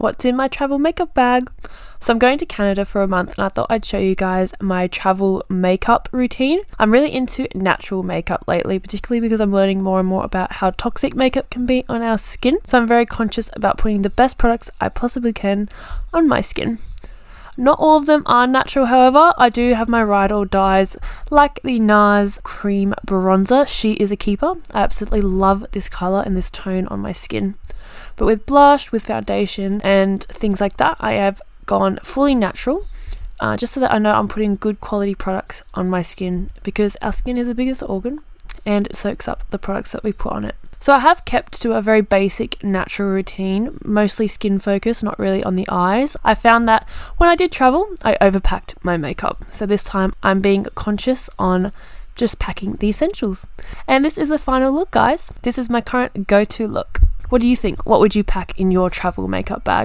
what's in my travel makeup bag. So I'm going to Canada for a month and I thought I'd show you guys my travel makeup routine. I'm really into natural makeup lately, particularly because I'm learning more and more about how toxic makeup can be on our skin. So I'm very conscious about putting the best products I possibly can on my skin. Not all of them are natural, however. I do have my ride or dies, like the NARS Cream Bronzer. She is a keeper. I absolutely love this colour and this tone on my skin. But with blush, with foundation and things like that, I have gone fully natural, just so that I know I'm putting good quality products on my skin, because our skin is the biggest organ and it soaks up the products that we put on it. So I have kept to a very basic natural routine, mostly skin focused, not really on the eyes. I found that when I did travel, I overpacked my makeup. So this time I'm being conscious on just packing the essentials. And this is the final look, guys. This is my current go-to look. What do you think? What would you pack in your travel makeup bag?